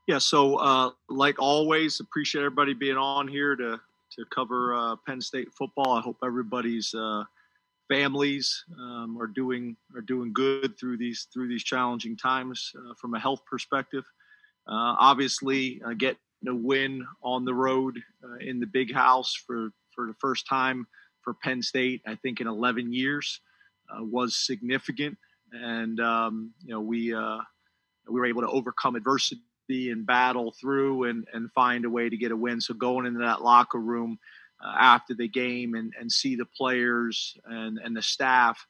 Yeah, so like always, appreciate everybody being on here to cover Penn State football. I hope everybody's families are doing good through these challenging times from a health perspective. Obviously, getting a win on the road in the big house for the first time for Penn State, I think in 11 years, was significant, and we were able to overcome adversity and battle through and find a way to get a win. So going into that locker room after the game and see the players and the staff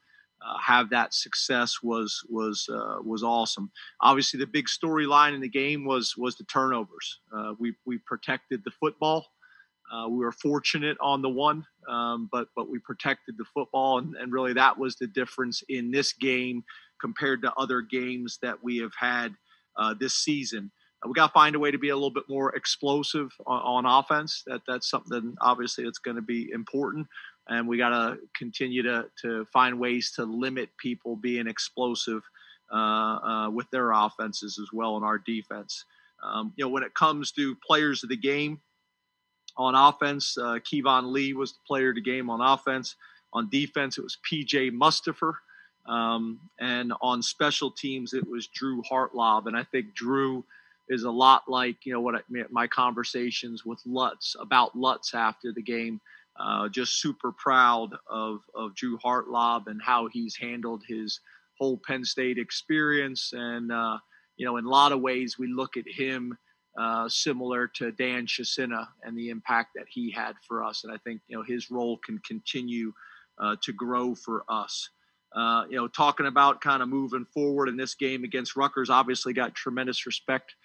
have that success was awesome. Obviously, the big storyline in the game was the turnovers. We protected the football. We were fortunate on the one, but we protected the football, and really that was the difference in this game compared to other games that we have had this season. We got to find a way to be a little bit more explosive on offense. That's something obviously that's going to be important, and we got to continue to find ways to limit people being explosive with their offenses as well in our defense. When it comes to players of the game on offense, Kevon Lee was the player of the game on offense. On defense, it was P.J. Mustafer. And on special teams, it was Drew Hartlob. And I think Drew is a lot like, my conversations with about Lutz after the game. Just super proud of Drew Hartlob and how he's handled his whole Penn State experience. And, in a lot of ways, we look at him similar to Dan Chisena and the impact that he had for us. And I think, his role can continue to grow for us. Talking about kind of moving forward in this game against Rutgers, obviously got tremendous respect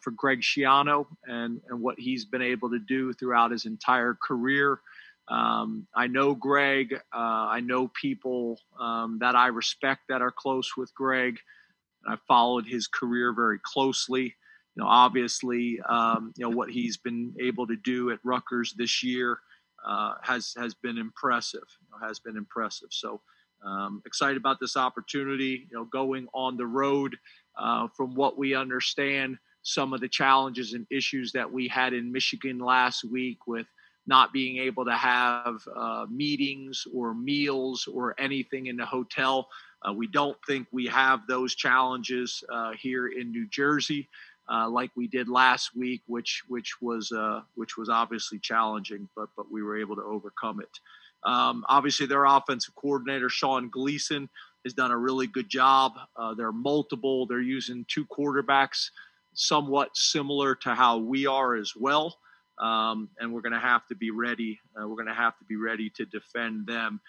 for Greg Schiano and what he's been able to do throughout his entire career. I know Greg. I know people that I respect that are close with Greg. I followed his career very closely. Obviously, what he's been able to do at Rutgers this year has been impressive. So excited about this opportunity. Going on the road. From what we understand, some of the challenges and issues that we had in Michigan last week with not being able to have meetings or meals or anything in the hotel. We don't think we have those challenges here in New Jersey like we did last week, which was obviously challenging, but we were able to overcome it. Obviously, their offensive coordinator, Sean Gleason, has done a really good job. They're multiple. They're using two quarterbacks, somewhat similar to how we are as well. And we're going to have to be ready. We're going to have to be ready to defend them.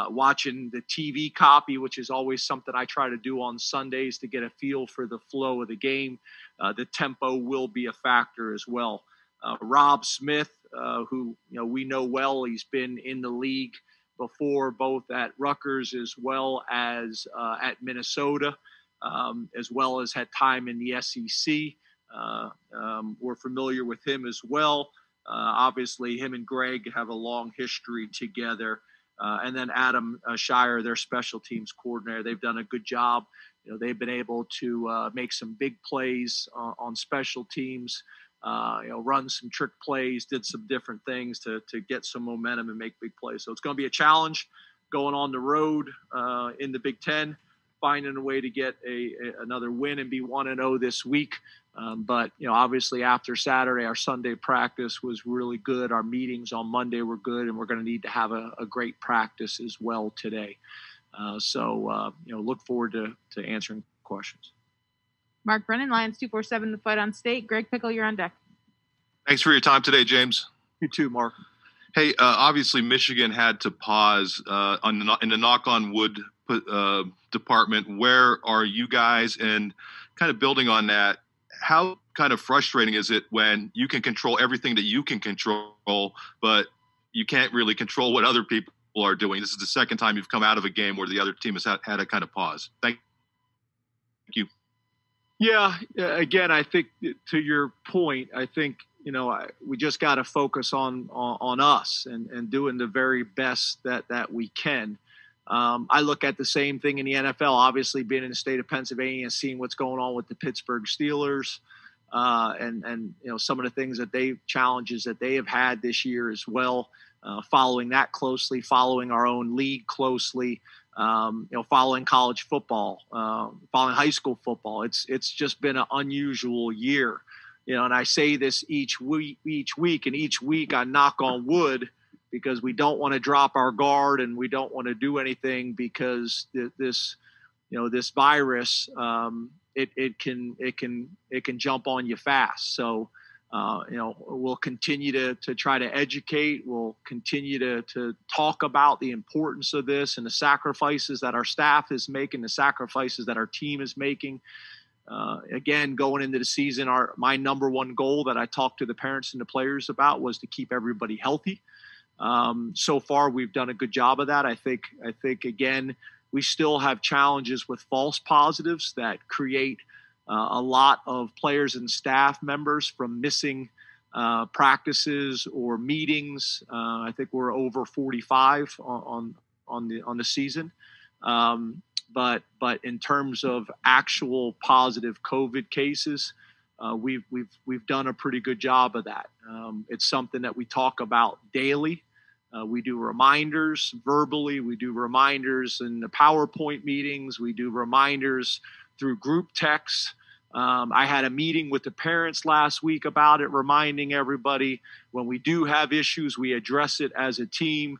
Watching the TV copy, which is always something I try to do on Sundays to get a feel for the flow of the game. The tempo will be a factor as well. Rob Smith, who we know well, he's been in the league before, both at Rutgers as well as at Minnesota, as well as had time in the SEC. We're familiar with him as well. Obviously, him and Greg have a long history together. And then Adam Shire, their special teams coordinator, they've done a good job. They've been able to make some big plays on special teams, run some trick plays, did some different things to get some momentum and make big plays. So it's going to be a challenge going on the road in the Big Ten, finding a way to get another win and be 1-0 this week. But obviously after Saturday, our Sunday practice was really good. Our meetings on Monday were good, and we're going to need to have a great practice as well today. So look forward to answering questions. Mark Brennan, Lions 247, The Fight on State. Greg Pickle, you're on deck. Thanks for your time today, James. You too, Mark. Hey, obviously Michigan had to pause in the knock on wood department. Where are you guys? And kind of building on that, how kind of frustrating is it when you can control everything that you can control, but you can't really control what other people are doing? This is the second time you've come out of a game where the other team has had a kind of pause. Thank you. Yeah, again, I think to your point, I think, we just got to focus on us and doing the very best that we can. I look at the same thing in the NFL, obviously being in the state of Pennsylvania, seeing what's going on with the Pittsburgh Steelers. and some of the things challenges that they have had this year as well. Following that closely, following our own league closely, following college football, following high school football. It's just been an unusual year, and I say this each week, and each week I knock on wood, because we don't want to drop our guard and we don't want to do anything, because this virus, it can jump on you fast. So, we'll continue to try to educate. We'll continue to talk about the importance of this and the sacrifices that our staff is making, the sacrifices that our team is making. Again, going into the season, my number one goal that I talked to the parents and the players about was to keep everybody healthy. So far, we've done a good job of that. I think again, we still have challenges with false positives that create a lot of players and staff members from missing practices or meetings. I think we're over 45 on the season. But in terms of actual positive COVID cases, we've done a pretty good job of that. It's something that we talk about daily. We do reminders verbally. We do reminders in the PowerPoint meetings. We do reminders through group texts. I had a meeting with the parents last week about it, reminding everybody when we do have issues, we address it as a team.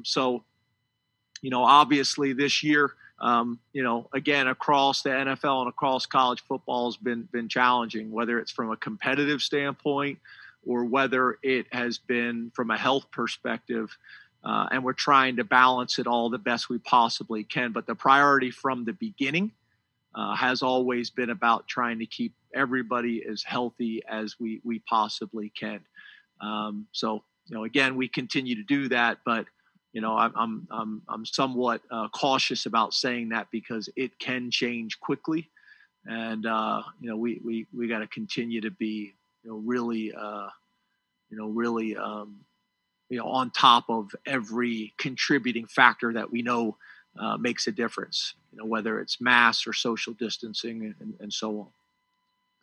So, obviously this year, again, across the NFL and across college football has been challenging, whether it's from a competitive standpoint or whether it has been from a health perspective. And we're trying to balance it all the best we possibly can. But the priority from the beginning has always been about trying to keep everybody as healthy as we possibly can. So, again, we continue to do that, but I'm somewhat cautious about saying that, because it can change quickly, and we got to continue to be really on top of every contributing factor that we know makes a difference, whether it's mask or social distancing and so on.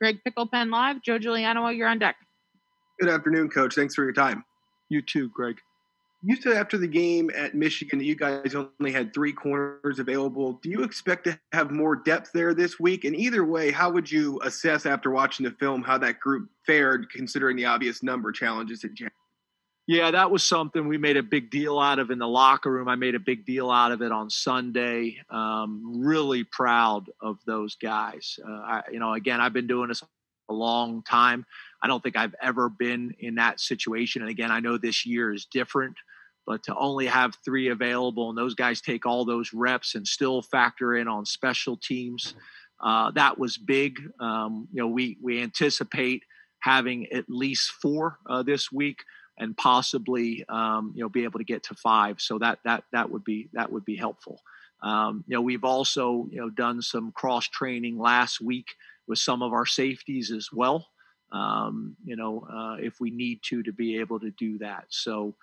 Greg Pickle, Penn Live. Joe Giuliano, you're on deck. Good afternoon, Coach. Thanks for your time. You too, Greg. You said after the game at Michigan that you guys only had 3 corners available. Do you expect to have more depth there this week? And either way, how would you assess after watching the film how that group fared, considering the obvious number challenges at Jack? Yeah, that was something we made a big deal out of in the locker room. I made a big deal out of it on Sunday. Really proud of those guys. Again, I've been doing this a long time. I don't think I've ever been in that situation. And again, I know this year is different, but to only have 3 available and those guys take all those reps and still factor in on special teams, that was big. We anticipate having at least 4 this week, and possibly be able to get to 5. So that would be helpful. We've also done some cross training last week with some of our safeties as well. If we need to be able to do that. So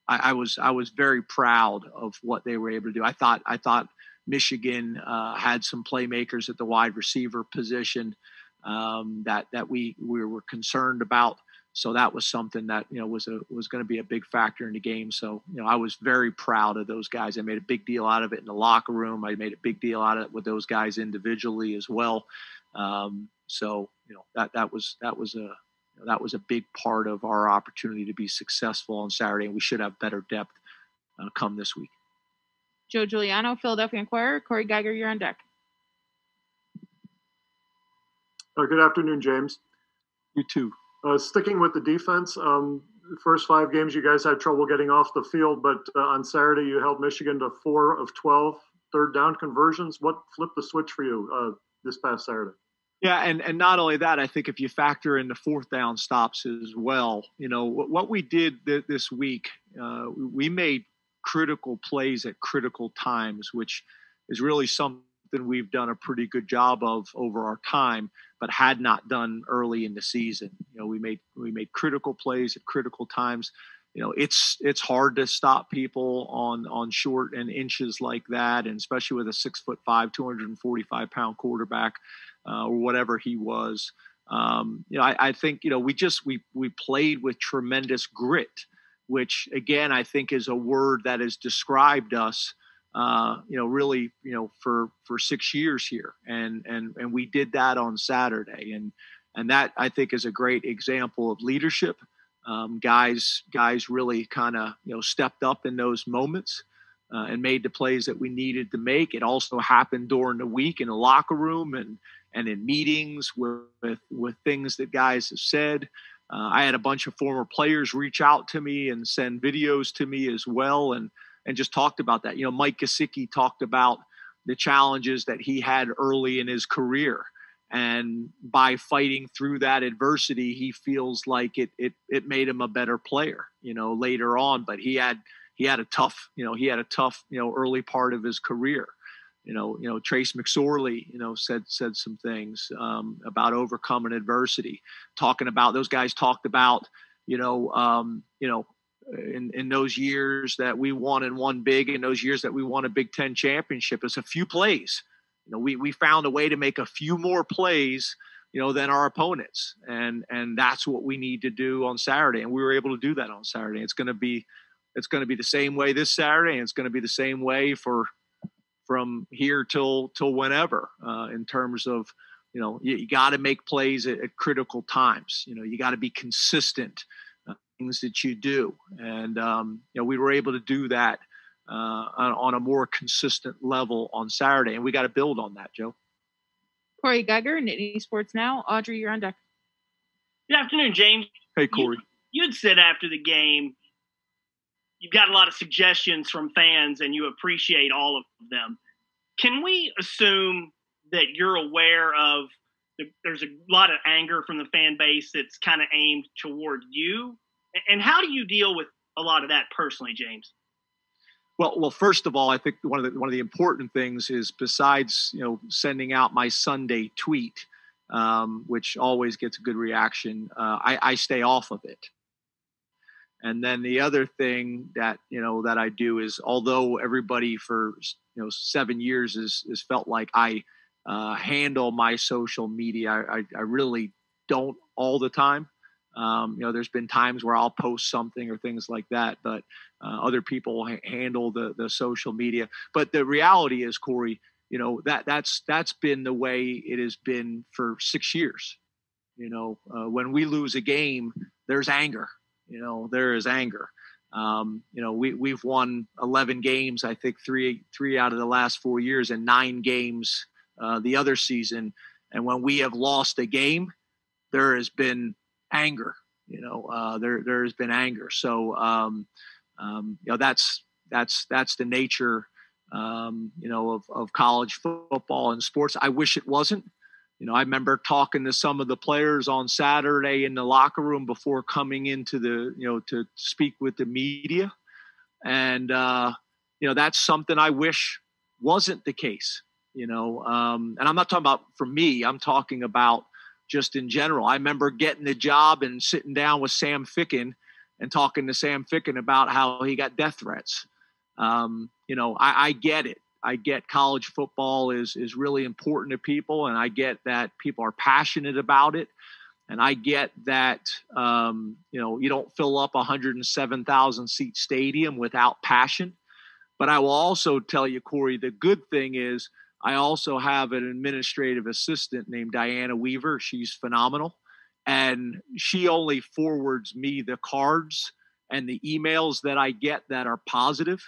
I was very proud of what they were able to do. I thought Michigan had some playmakers at the wide receiver position that we were concerned about. So that was something that was going to be a big factor in the game. So I was very proud of those guys. I made a big deal out of it in the locker room. I made a big deal out of it with those guys individually as well. So that was a big part of our opportunity to be successful on Saturday, and we should have better depth come this week. Joe Giuliano, Philadelphia Inquirer. Corey Geiger, you're on deck. Good afternoon, James. You too. Sticking with the defense, the first 5 games you guys had trouble getting off the field, but on Saturday you held Michigan to 4 of 12 third down conversions. What flipped the switch for you this past Saturday? Yeah, and not only that, I think if you factor in the 4th down stops as well, what we did this week, we made critical plays at critical times, which is really something we've done a pretty good job of over our time, but had not done early in the season. We made critical plays at critical times. It's hard to stop people on short and inches like that, and especially with a 6'5", 245-pound quarterback. or whatever he was. I think we played with tremendous grit, which again I think is a word that has described us. Really, for 6 years here, and we did that on Saturday, and that I think is a great example of leadership. Guys really kind of stepped up in those moments and made the plays that we needed to make. It also happened during the week in the locker room and in meetings with things that guys have said. I had a bunch of former players reach out to me and send videos to me as well, and just talked about that. Mike Gesicki talked about the challenges that he had early in his career. And by fighting through that adversity, he feels like it made him a better player, later on. But he had a tough early part of his career. Trace McSorley, said some things about overcoming adversity, those guys talked about, in those years that we won big, in those years that we won a Big Ten championship, it's a few plays. We found a way to make a few more plays, than our opponents. And that's what we need to do on Saturday. And we were able to do that on Saturday. It's going to be the same way this Saturday. And it's going to be the same way from here till whenever, in terms of, you got to make plays at critical times. You got to be consistent, things that you do. And, we were able to do that on a more consistent level on Saturday. And we got to build on that, Joe. Corey Geiger, Nittany Sports Now. Audrey, you're on deck. Good afternoon, James. Hey, Corey. You had said after the game, you've got a lot of suggestions from fans and you appreciate all of them. Can we assume that you're aware of there's a lot of anger from the fan base that's kind of aimed toward you? And how do you deal with a lot of that personally, James? Well, first of all, I think one of the important things is, besides sending out my Sunday tweet, which always gets a good reaction, I stay off of it. And then the other thing that that I do is, although everybody for 7 years has felt like I handle my social media, I really don't all the time. There's been times where I'll post something or things like that, but other people handle the social media. But the reality is, Corey, that's been the way it has been for 6 years. When we lose a game, there's anger. There is anger. We've won 11 games, I think three out of the last 4 years, and 9 games the other season. And when we have lost a game, there has been anger. There has been anger. So that's the nature of college football and sports. I wish it wasn't. I remember talking to some of the players on Saturday in the locker room before coming into to speak with the media. And, that's something I wish wasn't the case, and I'm not talking about for me, I'm talking about just in general. I remember getting the job and sitting down with Sam Ficken and talking to Sam Ficken about how he got death threats. I get it. I get college football is really important to people, and I get that people are passionate about it. And I get that, you don't fill up a 107,000 seat stadium without passion. But I will also tell you, Corey, the good thing is I also have an administrative assistant named Diana Weaver. She's phenomenal. And she only forwards me the cards and the emails that I get that are positive,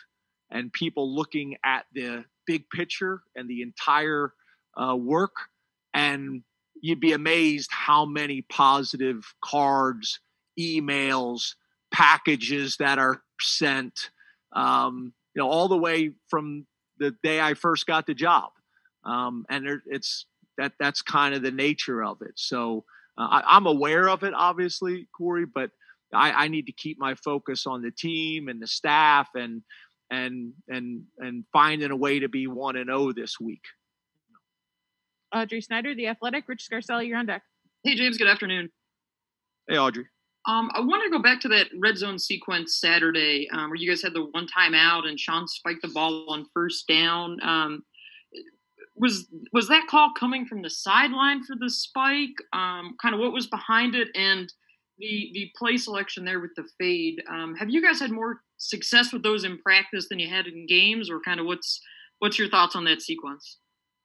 and people looking at the big picture and the entire work. And you'd be amazed how many positive cards, emails, packages that are sent, all the way from the day I first got the job. And that's kind of the nature of it. So I'm aware of it, obviously, Corey, but I need to keep my focus on the team and the staff and finding a way to be 1-0 this week. Audrey Snyder, The Athletic. Rich Scarcella, you're on deck. Hey, James, good afternoon. Hey, Audrey. I want to go back to that red zone sequence Saturday where you guys had the one timeout and Sean spiked the ball on first down. Was that call coming from the sideline for the spike? Kind of what was behind it, and the play selection there with the fade. Have you guys had more success with those in practice than you had in games, or kind of what's your thoughts on that sequence?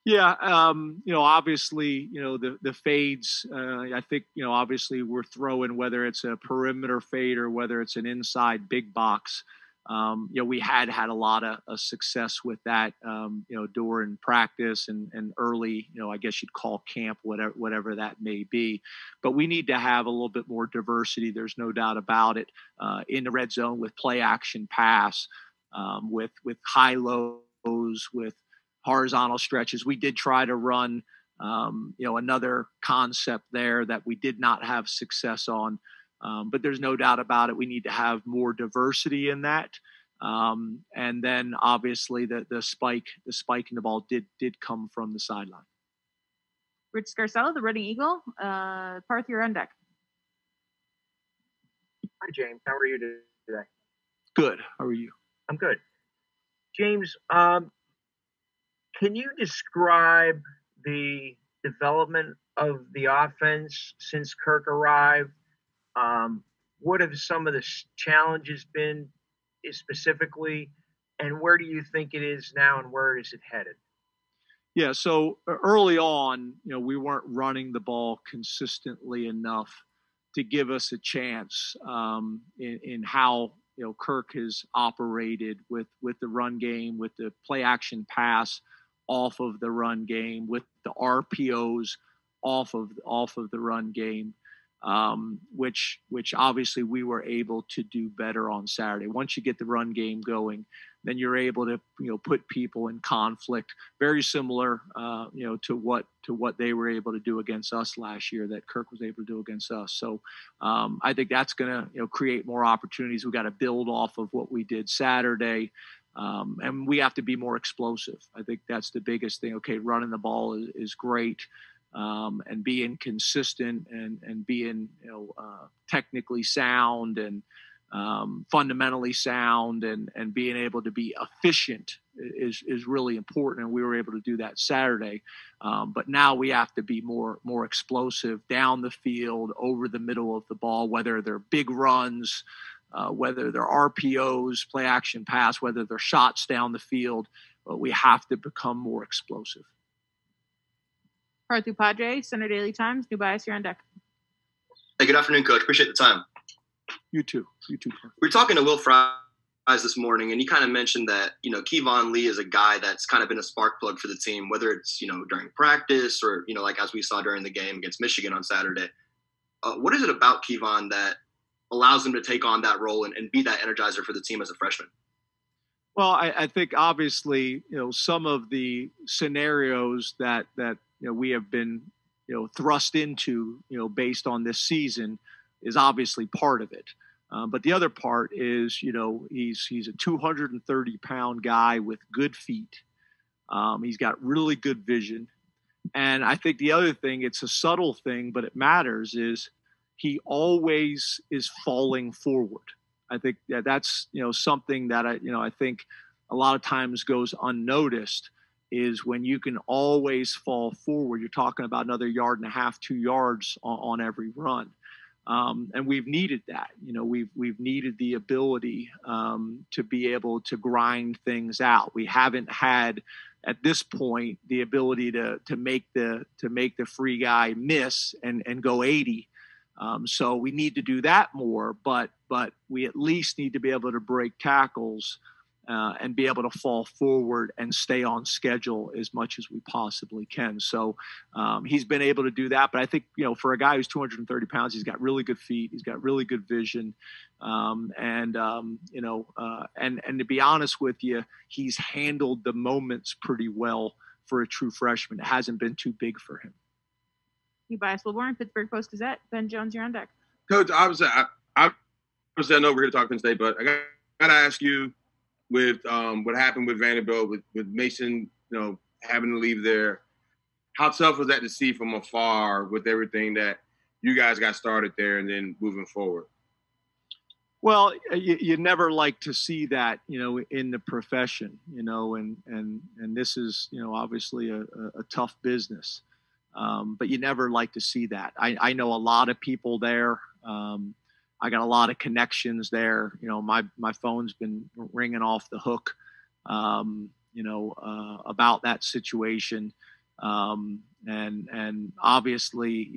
Yeah, obviously, the fades, I think, obviously we're throwing, whether it's a perimeter fade or whether it's an inside big box. We had a lot of success with that, during practice and early, I guess you'd call camp, whatever that may be. But we need to have a little bit more diversity. There's no doubt about it, in the red zone with play action pass, with high lows, with horizontal stretches. We did try to run, another concept there that we did not have success on. But there's no doubt about it. We need to have more diversity in that. And then obviously the spike in the ball did come from the sideline. Rich Scarcella, the Running Eagle. Parth, you're on deck. Hi, James. How are you today? Good. How are you? I'm good. James, can you describe the development of the offense since Kirk arrived? What have some of the challenges been specifically, and where do you think it is now, and where is it headed? Yeah, so early on, we weren't running the ball consistently enough to give us a chance in how Kirk has operated with the run game, with the play action pass off of the run game, with the RPOs off of the run game, which obviously we were able to do better on Saturday. Once you get the run game going, then you're able to put people in conflict, very similar to what they were able to do against us last year, that Kirk was able to do against us. So I think that's going to create more opportunities. We got to build off of what we did Saturday. And we have to be more explosive. I think that's the biggest thing. Okay, running the ball is great, and being consistent and being technically sound and fundamentally sound and being able to be efficient is really important. And we were able to do that Saturday. But now we have to be more explosive down the field, over the middle of the ball, whether they're big runs, whether they're RPOs, play action pass, whether they're shots down the field. But we have to become more explosive. Parth Upadhyay, Center Daily Times. New bias, you're on deck. Hey, good afternoon, Coach. Appreciate the time. You too. We're talking to Will Fries this morning, and he kind of mentioned that, Kevon Lee is a guy that's kind of been a spark plug for the team, whether it's, during practice or, like as we saw during the game against Michigan on Saturday. What is it about Kevon that allows him to take on that role and be that energizer for the team as a freshman? Well, I think obviously, some of the scenarios that we have been, thrust into, based on this season is obviously part of it. But the other part is, he's a 230-pound guy with good feet. He's got really good vision. And I think the other thing, it's a subtle thing, but it matters, is he always is falling forward. I think that's, something that I think a lot of times goes unnoticed, is when you can always fall forward. You're talking about another 1.5 yards, 2 yards on every run. And we've needed that. We've needed the ability to be able to grind things out. We haven't had at this point the ability to make the free guy miss and go 80. So we need to do that more, but we at least need to be able to break tackles and be able to fall forward and stay on schedule as much as we possibly can. So he's been able to do that. But I think, for a guy who's 230 pounds, he's got really good feet. He's got really good vision. And to be honest with you, he's handled the moments pretty well for a true freshman. It hasn't been too big for him. New bias, Wilborn, Pittsburgh Post-Gazette. Ben Jones, you're on deck. Coach, obviously I know we're here to talk Penn State, but I got to ask you, with what happened with Vanderbilt, with Mason, having to leave there, how tough was that to see from afar with everything that you guys got started there and then moving forward? Well, you never like to see that, in the profession, and this is, obviously a tough business. But you never like to see that. I know a lot of people there. I got a lot of connections there. My phone's been ringing off the hook, about that situation. And obviously,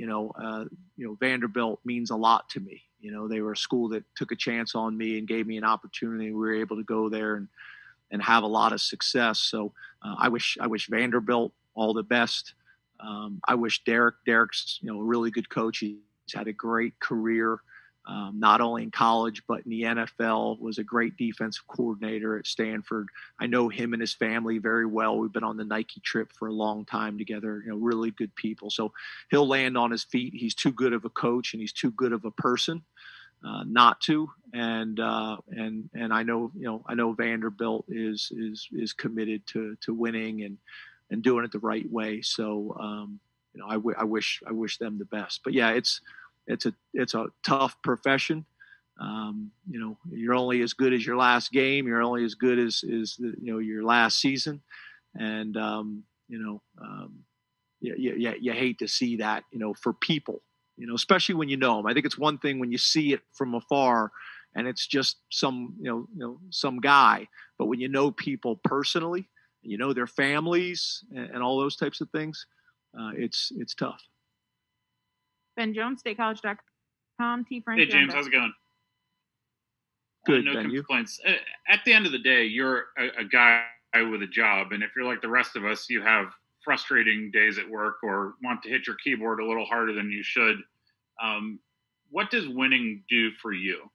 Vanderbilt means a lot to me. They were a school that took a chance on me and gave me an opportunity. We were able to go there and have a lot of success. So I wish Vanderbilt all the best. I wish Derek's, a really good coach. He's had a great career, not only in college, but in the NFL, was a great defensive coordinator at Stanford. I know him and his family very well. We've been on the Nike trip for a long time together, really good people. So he'll land on his feet. He's too good of a coach and he's too good of a person not to. And I know Vanderbilt is committed to winning and doing it the right way. So, I wish them the best. But yeah, it's a tough profession. You're only as good as your last game. You're only as good as your last season. And, you hate to see that, for people, especially when you know them. I think it's one thing when you see it from afar and it's just some guy, but when you know people personally, their families and all those types of things, it's tough. Ben Jones, StateCollege.com. T. Frank. Hey, James, how's it going? Good, no Ben, complaints. At the end of the day, you're a guy with a job, and if you're like the rest of us, you have frustrating days at work or want to hit your keyboard a little harder than you should. What does winning do for you?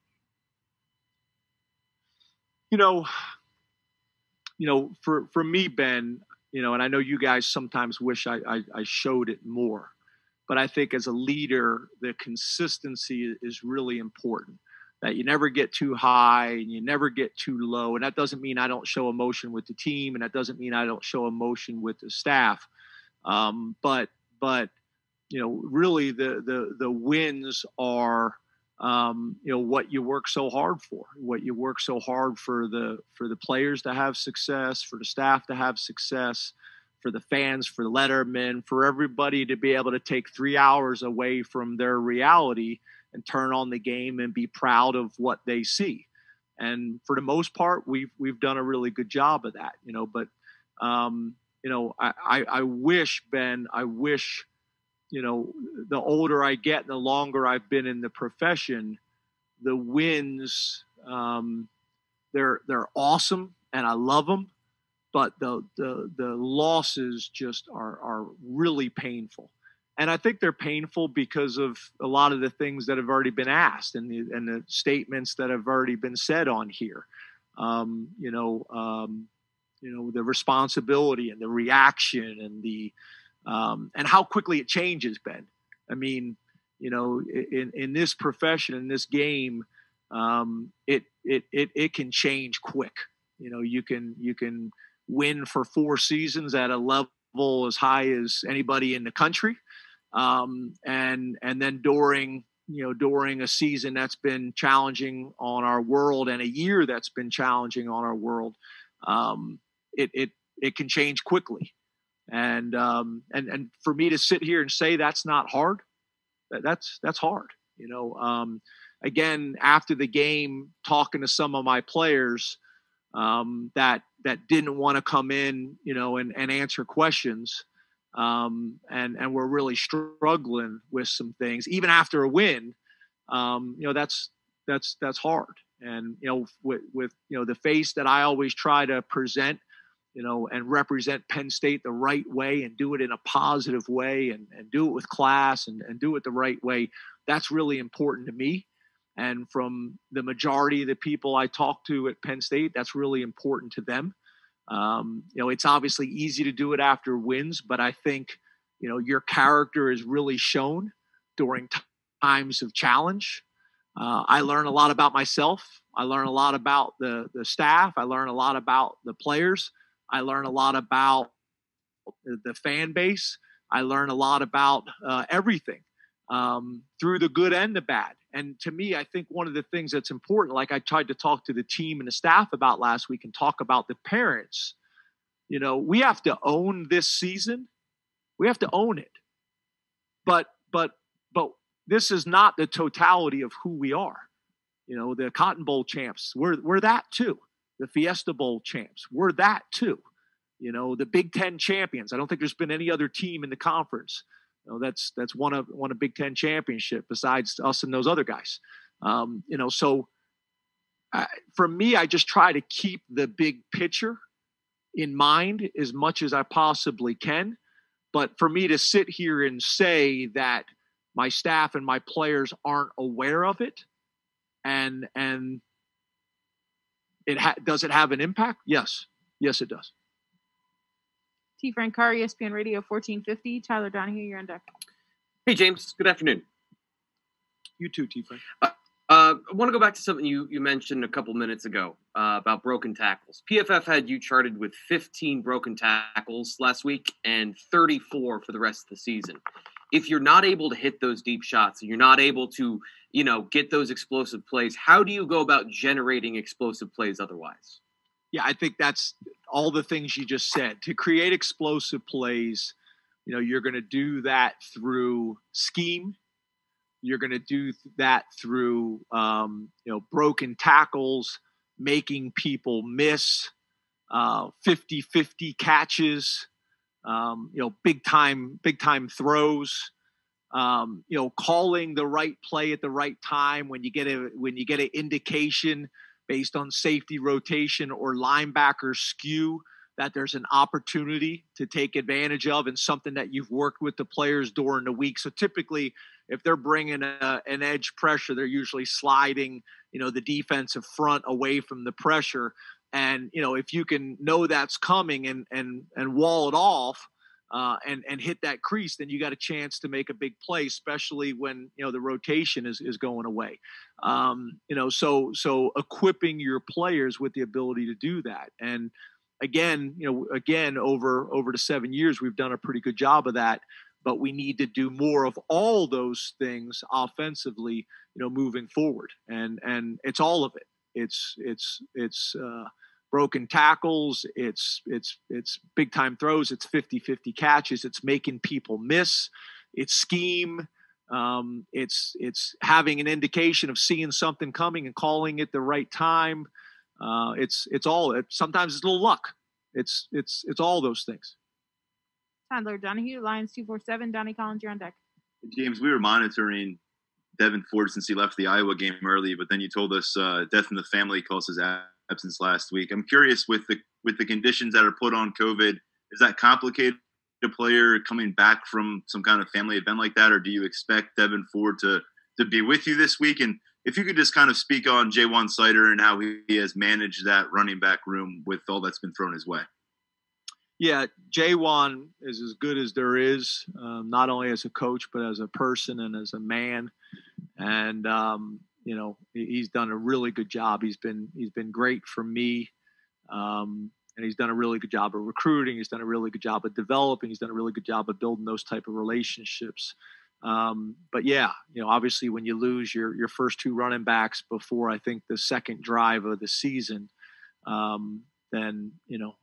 For me, Ben, and I know you guys sometimes wish I showed it more, but I think as a leader, the consistency is really important. That you never get too high and you never get too low. And that doesn't mean I don't show emotion with the team, and that doesn't mean I don't show emotion with the staff. But really the wins are, what you work so hard for, what you work so hard for the players to have success, for the staff to have success, for the fans, for the lettermen, for everybody to be able to take 3 hours away from their reality and turn on the game and be proud of what they see. And for the most part, we've done a really good job of that, but, I wish, Ben, the older I get and the longer I've been in the profession, the wins, they're awesome and I love them, but the losses just are really painful. And I think they're painful because of a lot of the things that have already been asked and the statements that have already been said on here. The responsibility and the reaction and and how quickly it changes, Ben. I mean, in this profession, in this game, it can change quick. You can win for 4 seasons at a level as high as anybody in the country. And then during a season that's been challenging on our world and a year that's been challenging on our world, it can change quickly. And for me to sit here and say that's not hard, that's hard. Again, after the game, talking to some of my players that didn't want to come in, and answer questions, and we're really struggling with some things, even after a win. That's hard. And with the face that I always try to present, and represent Penn State the right way and do it in a positive way and do it with class and do it the right way. That's really important to me. And from the majority of the people I talk to at Penn State, that's really important to them. It's obviously easy to do it after wins, but I think, your character is really shown during times of challenge. I learn a lot about myself. I learn a lot about the staff. I learn a lot about the players. I learn a lot about the fan base. I learn a lot about everything. through the good and the bad. And to me, I think one of the things that's important, like I tried to talk to the team and the staff about last week and talk about the parents, we have to own this season. We have to own it. But this is not the totality of who we are. The Cotton Bowl champs, we're that too. The Fiesta Bowl champs, we're that too. The Big Ten champions. I don't think there's been any other team in the conference that's won a Big Ten championship besides us and those other guys. So for me, I just try to keep the big picture in mind as much as I possibly can. But for me to sit here and say that my staff and my players aren't aware of it, and does it have an impact? Yes, it does. T. Frank Carr, ESPN Radio 1450. Tyler Donahue, you're on deck. Hey, James. Good afternoon. You too, T. Frank. I want to go back to something you mentioned a couple minutes ago about broken tackles. PFF had you charted with 15 broken tackles last week and 34 for the rest of the season. If you're not able to hit those deep shots and you're not able to, get those explosive plays, how do you go about generating explosive plays otherwise? Yeah, I think that's all the things you just said. To create explosive plays, you're going to do that through scheme. You're going to do that through, broken tackles, making people miss, 50-50 catches, big time throws, calling the right play at the right time when you get an indication based on safety rotation or linebacker skew that there's an opportunity to take advantage of and something that you've worked with the players during the week. So typically, if they're bringing an edge pressure, they're usually sliding, the defensive front away from the pressure. And, if you can know that's coming and wall it off and hit that crease, then you got a chance to make a big play, especially when, the rotation is going away. So equipping your players with the ability to do that. And again, over the 7 years, we've done a pretty good job of that. But we need to do more of all those things offensively, moving forward. And it's all of it. It's broken tackles. It's big time throws. It's 50-50 catches. It's making people miss. It's scheme. It's having an indication of seeing something coming and calling it the right time. It's all. Sometimes it's a little luck. It's all those things. Tyler Donahue, Lions 247. Donnie Collins, you're on deck. James, we were monitoring Devin Ford since he left the Iowa game early, but then you told us death in the family caused his absence last week. I'm curious, with the conditions that are put on COVID, is that complicated a player coming back from some kind of family event like that, or do you expect Devin Ford to be with you this week? And if you could just kind of speak on Jaywan Sider and how he has managed that running back room with all that's been thrown his way. Yeah, Jaywan is as good as there is, not only as a coach, but as a person and as a man. And, he's done a really good job. He's been great for me. And he's done a really good job of recruiting. He's done a really good job of developing. He's done a really good job of building those type of relationships. But yeah, obviously when you lose your first two running backs before, I think, the second drive of the season, then,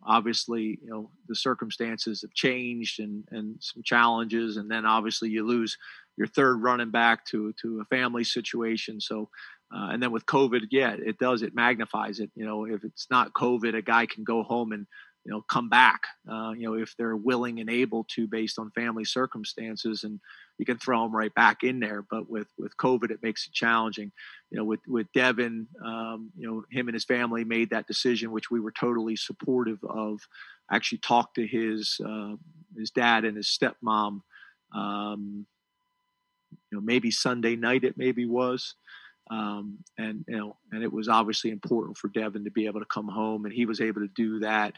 obviously, the circumstances have changed and some challenges. And then obviously you lose your third running back to a family situation. So, and then with COVID, yeah, it magnifies it. If it's not COVID, a guy can go home and, come back, if they're willing and able to, based on family circumstances, and you can throw them right back in there. But with COVID, it makes it challenging. With Devin, him and his family made that decision, which we were totally supportive of. I actually talked to his dad and his stepmom, maybe Sunday night, it maybe was. And it was obviously important for Devin to be able to come home, and he was able to do that,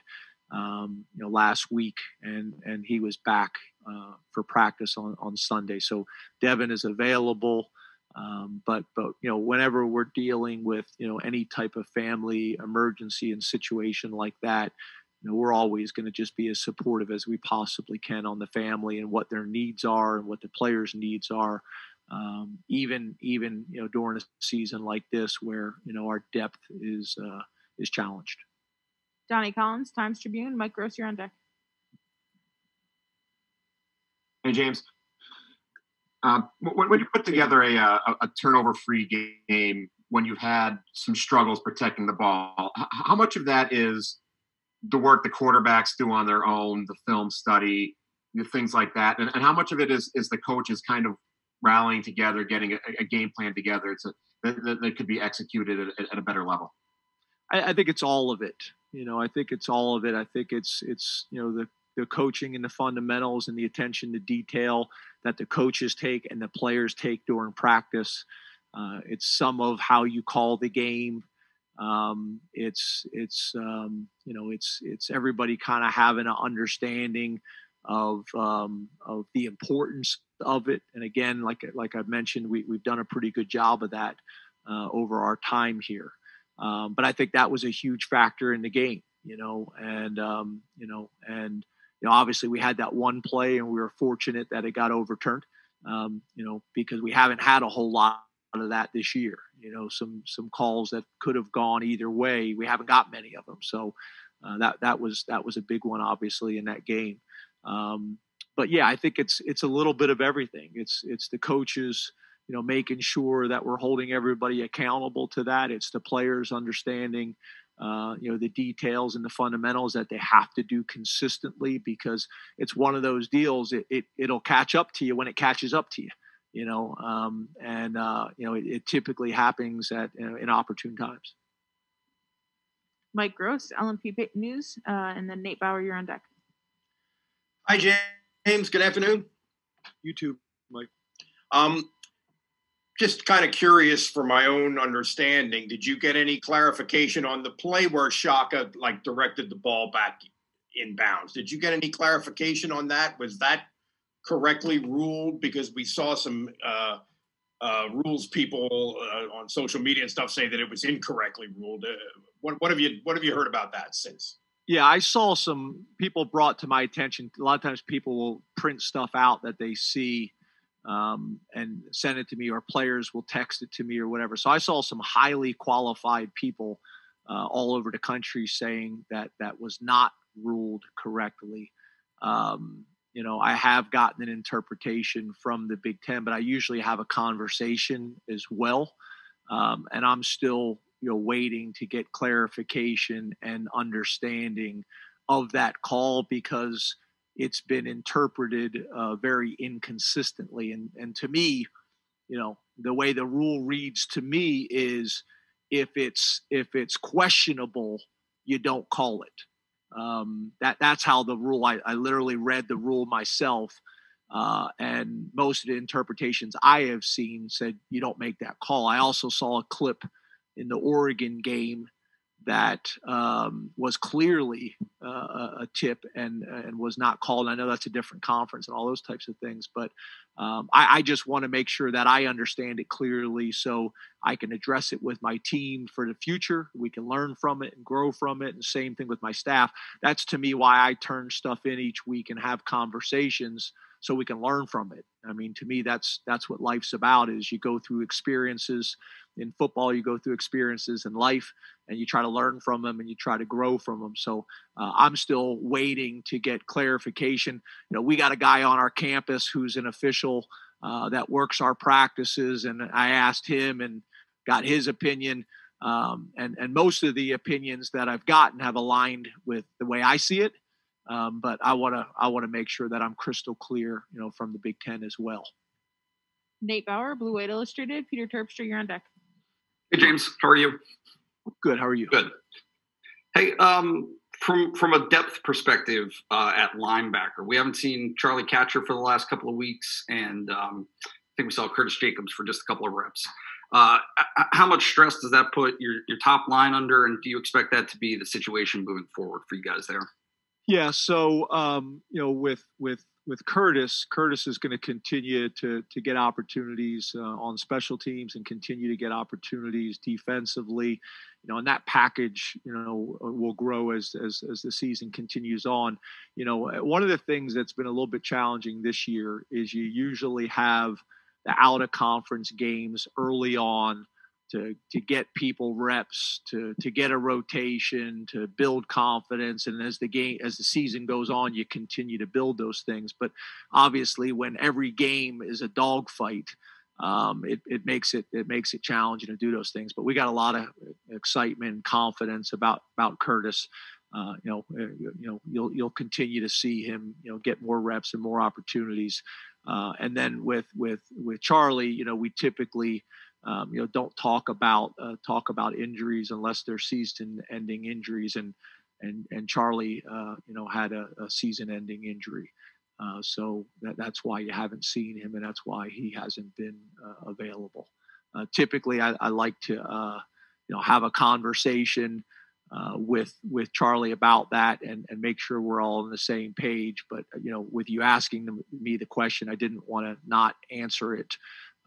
last week, and he was back for practice on Sunday. So Devin is available. But whenever we're dealing with, any type of family emergency and situation like that, we're always going to just be as supportive as we possibly can on the family and what their needs are and what the players' needs are. even during a season like this where our depth is challenged. Donnie Collins, Times Tribune. Mike Gross, you're on deck. Hey, James. When you put together a turnover-free game, when you've had some struggles protecting the ball, how much of that is the work the quarterbacks do on their own, the film study, things like that, and how much of it is the coaches kind of rallying together, getting a game plan together that could be executed at a better level? I think it's all of it. I think it's all of it. I think it's the coaching and the fundamentals and the attention to detail that the coaches take and the players take during practice. It's some of how you call the game. It's everybody kind of having an understanding of the importance of it. And again, like I've mentioned, we've done a pretty good job of that over our time here. But I think that was a huge factor in the game, and obviously we had that one play and we were fortunate that it got overturned, because we haven't had a whole lot of that this year. Some calls that could have gone either way. We haven't got many of them. So that was a big one, obviously, in that game. But yeah, I think it's a little bit of everything. It's the coaches, making sure that we're holding everybody accountable to that. It's the players understanding, the details and the fundamentals that they have to do consistently, because it's one of those deals. It'll catch up to you when it catches up to you, it typically happens at in opportune times. Mike Gross, LMP News, and then Nate Bauer, you're on deck. Hi, James. Good afternoon. You too, Mike. Just kind of curious for my own understanding, did you get any clarification on the play where Shaka directed the ball back in bounds? Did you get any clarification on that? Was that correctly ruled? Because we saw some rules people on social media and stuff say that it was incorrectly ruled. What have you heard about that since? Yeah, I saw some people brought to my attention. A lot of times people will print stuff out that they see and send it to me, or players will text it to me or whatever. So I saw some highly qualified people all over the country saying that was not ruled correctly. I have gotten an interpretation from the Big Ten, but I usually have a conversation as well. And I'm still, waiting to get clarification and understanding of that call, because it's been interpreted very inconsistently. And to me, the way the rule reads to me is if it's questionable, you don't call it. That's how the rule. I literally read the rule myself, and most of the interpretations I have seen said you don't make that call. I also saw a clip in the Oregon game that was clearly a tip and was not called. I know that's a different conference and all those types of things, but I just want to make sure that I understand it clearly so I can address it with my team for the future. We can learn from it and grow from it. And same thing with my staff. That's to me why I turn stuff in each week and have conversations so we can learn from it. I mean, to me, that's what life's about. Is you go through experiences in football, you go through experiences in life, and you try to learn from them and you try to grow from them. So I'm still waiting to get clarification. We got a guy on our campus who's an official that works our practices, and I asked him and got his opinion. And most of the opinions that I've gotten have aligned with the way I see it. But I want to make sure that I'm crystal clear, from the Big Ten as well. Nate Bauer, Blue White Illustrated. Peter Terpstra, you're on deck. Hey, James. How are you? Good. How are you? Good. Hey, from a depth perspective at linebacker, we haven't seen Charlie Catcher for the last couple of weeks, and I think we saw Curtis Jacobs for just a couple of reps. How much stress does that put your top line under, and do you expect that to be the situation moving forward for you guys there? Yeah. So, with Curtis is going to continue to get opportunities on special teams and continue to get opportunities defensively, and that package, will grow as the season continues on. One of the things that's been a little bit challenging this year is you usually have out of conference games early on to get people reps, to get a rotation, to build confidence. And as the season goes on, you continue to build those things. But obviously when every game is a dogfight, it makes it challenging to do those things. But we got a lot of excitement and confidence about Curtis. You'll continue to see him, get more reps and more opportunities. And then with Charlie, we typically, don't talk about injuries unless they're season-ending injuries, and Charlie, had a season-ending injury, so that's why you haven't seen him, and that's why he hasn't been available. Typically, I like to have a conversation with Charlie about that and make sure we're all on the same page. But with you asking me the question, I didn't want to not answer it.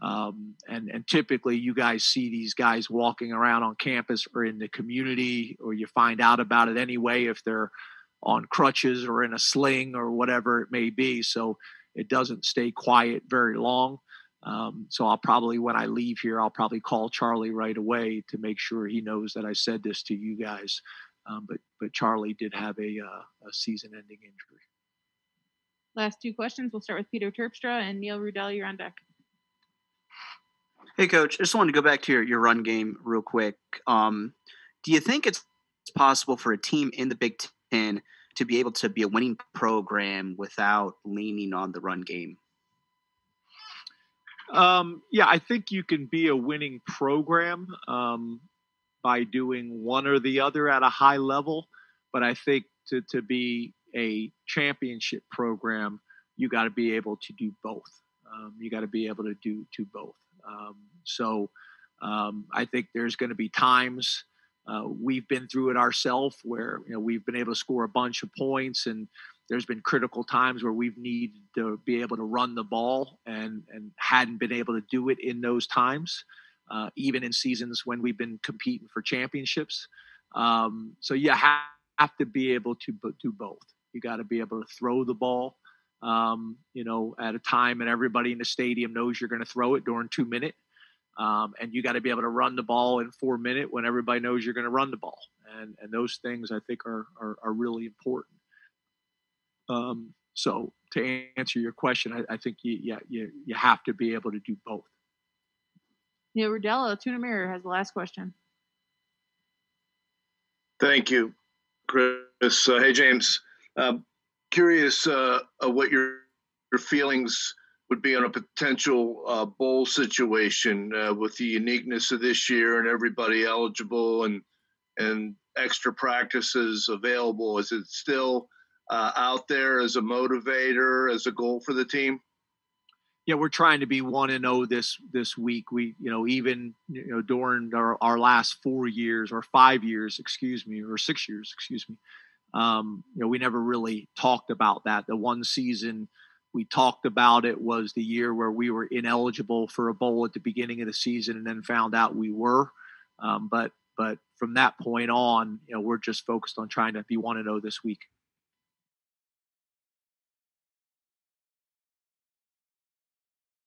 And typically you guys see these guys walking around on campus or in the community, or you find out about it anyway if they're on crutches or in a sling or whatever it may be. So it doesn't stay quiet very long. So I'll probably, when I leave here, I'll probably call Charlie right away to make sure he knows that I said this to you guys. But Charlie did have a season-ending injury. Last two questions. We'll start with Peter Terpstra and Neil Rudell. You're on deck. Hey, Coach. I just wanted to go back to your run game real quick. Do you think it's possible for a team in the Big Ten to be able to be a winning program without leaning on the run game? Yeah, I think you can be a winning program by doing one or the other at a high level. But I think to be a championship program, you got to be able to do both. You got to be able to do both. So I think there's going to be times we've been through it ourselves where we've been able to score a bunch of points, and there's been critical times where we've needed to be able to run the ball and hadn't been able to do it in those times, even in seasons when we've been competing for championships. So you have to be able to do both. You got to be able to throw the ball, at a time and everybody in the stadium knows you're going to throw it during 2 minutes. And you got to be able to run the ball in 4 minutes when everybody knows you're going to run the ball. And those things I think are really important. So to answer your question, I think you have to be able to do both. Neil Rudell, Tuna Mirror has the last question. Thank you, Chris. Hey, James. Curious what your feelings would be on a potential bowl situation with the uniqueness of this year and everybody eligible and extra practices available. Is it still out there as a motivator, as a goal for the team? Yeah, we're trying to be 1-0 this week. We, even during our last 4 years or 5 years, or 6 years, we never really talked about that. The one season we talked about it was the year where we were ineligible for a bowl at the beginning of the season, and then found out we were. But from that point on, we're just focused on trying to be 1-0 this week.